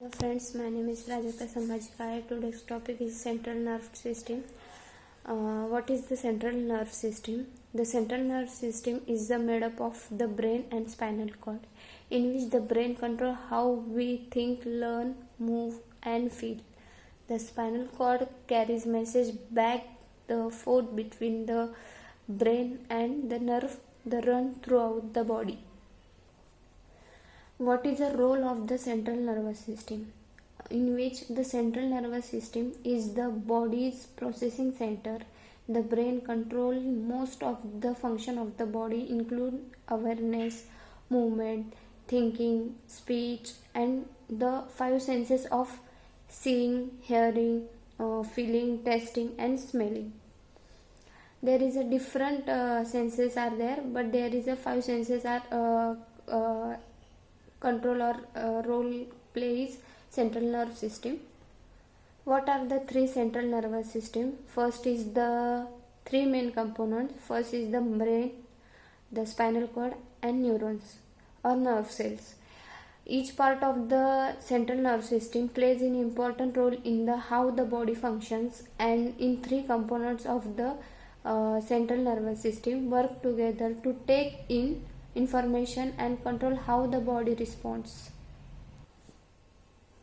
Hello friends, my name is Prajakta Sambhajikaya. Today's topic is central nerve system. What is the central nerve system? The central nerve system is made up of the brain and spinal cord, in which the brain controls how we think, learn, move, and feel. The spinal cord carries message back the forth between the brain and the nerve that run throughout the body. What is the role of the central nervous system? In which the central nervous system is the body's processing center. The brain controls most of the function of the body, include awareness, movement, thinking, speech, and the five senses of seeing, hearing, feeling, tasting, and smelling. There is a different senses are there, but there is a five senses are control or role plays central nerve system. What are the three central nervous system? First is the three main components. First is the brain, the spinal cord, and neurons or nerve cells. Each part of the central nerve system plays an important role in the how the body functions, and in three components of the central nervous system work together to take in information and control how the body responds.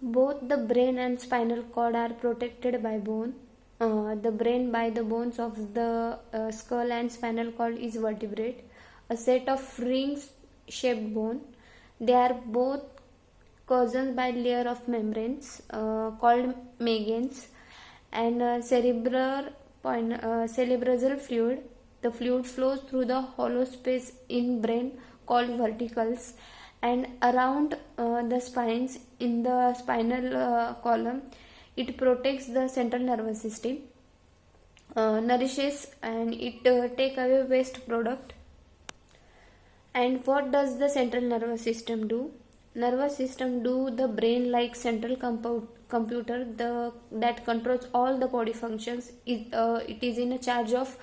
Both the brain and spinal cord are protected by bone. The brain by the bones of the skull, and spinal cord is vertebrate, a set of rings shaped bone. They are both cousins by layer of membranes called meganes, and cerebral fluid. The fluid flows through the hollow space in brain called ventricles, and around the spines in the spinal column. It protects the central nervous system, nourishes, and it take away waste product. And what does the central nervous system do? Nervous system do the brain like central computer that controls all the body functions. It is in a charge of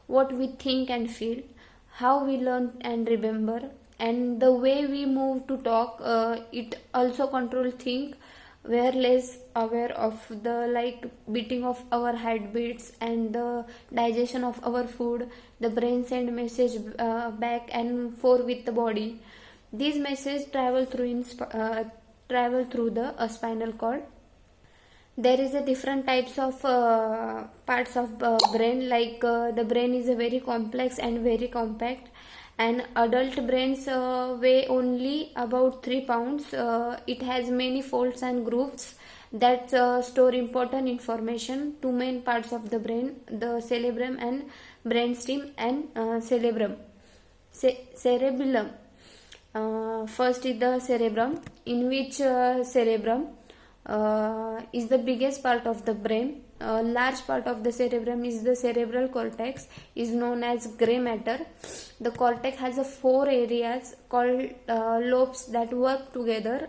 what we think and feel, how we learn and remember, and the way we move to talk. It also control think. We are less aware of the like beating of our heartbeats and the digestion of our food. The brain send message back and forth with the body. These messages travel through the spinal cord. There is a different types of parts of brain, like the brain is a very complex and very compact, and adult brains weigh only about 3 pounds. It has many folds and grooves that store important information. Two main parts of the brain, the cerebrum and brainstem, and cerebellum. First is the cerebrum, in which cerebrum is the biggest part of the brain. A large part of the cerebrum is the cerebral cortex, is known as gray matter. The cortex has 4 areas called lobes that work together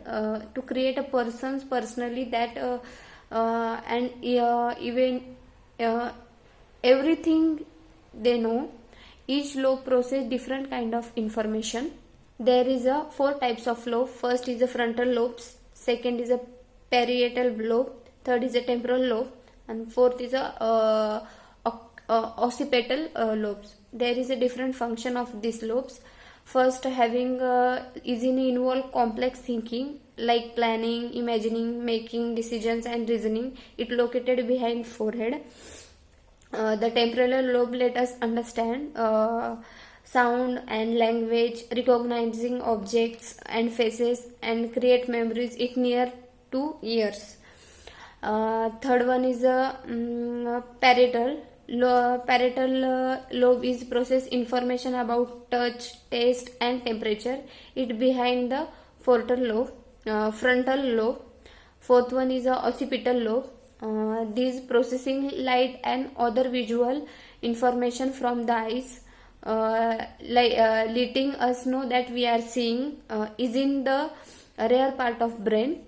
to create a person's personality that and even everything they know. Each lobe process different kind of information. There is 4 types of lobe. First is the frontal lobes, second is a parietal lobe, third is a temporal lobe, and fourth is a occipital lobes. There is a different function of these lobes. First, having is involve complex thinking like planning, imagining, making decisions, and reasoning. It located behind forehead. The temporal lobe let us understand sound and language, recognizing objects and faces, and create memories. It near 2 years. Third one is parietal. Parietal lobe is process information about touch, taste, and temperature. It behind the frontal lobe. Fourth one is occipital lobe. These processing light and other visual information from the eyes, letting us know that we are seeing, is in the rear part of brain.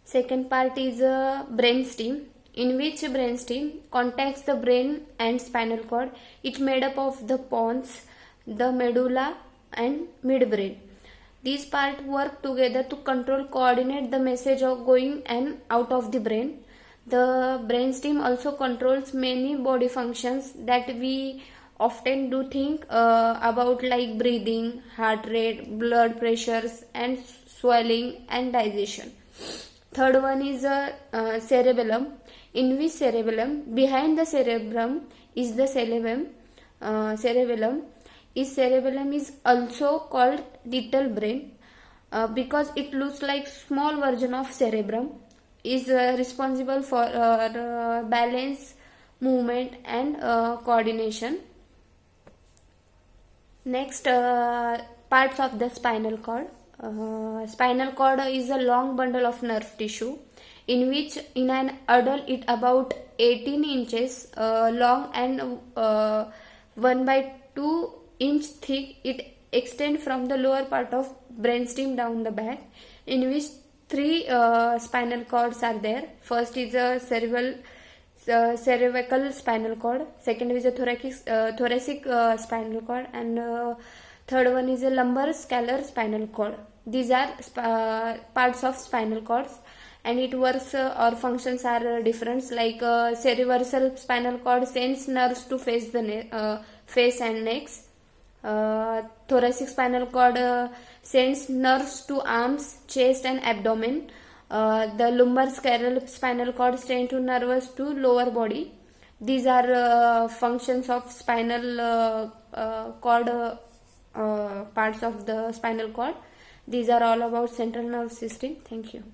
Second part is brainstem, in which brainstem contacts the brain and spinal cord. It made up of the pons, the medulla, and midbrain. These parts work together to control, coordinate the message of going and out of the brain. The brainstem also controls many body functions that we often do think about, like breathing, heart rate, blood pressures, and swelling and digestion. Third one is cerebellum. In which cerebellum? Behind the cerebrum is the cerebellum. Cerebellum is also called little brain because it looks like small version of cerebrum. Is responsible for balance, movement, and coordination. Next, parts of the spinal cord. Spinal cord is a long bundle of nerve tissue in which in an adult it about 18 inches long and 1/2 inch thick. It extends from the lower part of brainstem down the back, in which three spinal cords are there. First is a cervical spinal cord, second is a thoracic spinal cord, and third one is a lumbar scalar spinal cord. These are parts of spinal cords, and it works or functions are different. Like cerebral spinal cord sends nerves to face and necks. Thoracic spinal cord sends nerves to arms, chest, and abdomen. The lumbar scalar spinal cord sends to nerves to lower body. These are functions of spinal cord, parts of the spinal cord. These are all about central nervous system. Thank you.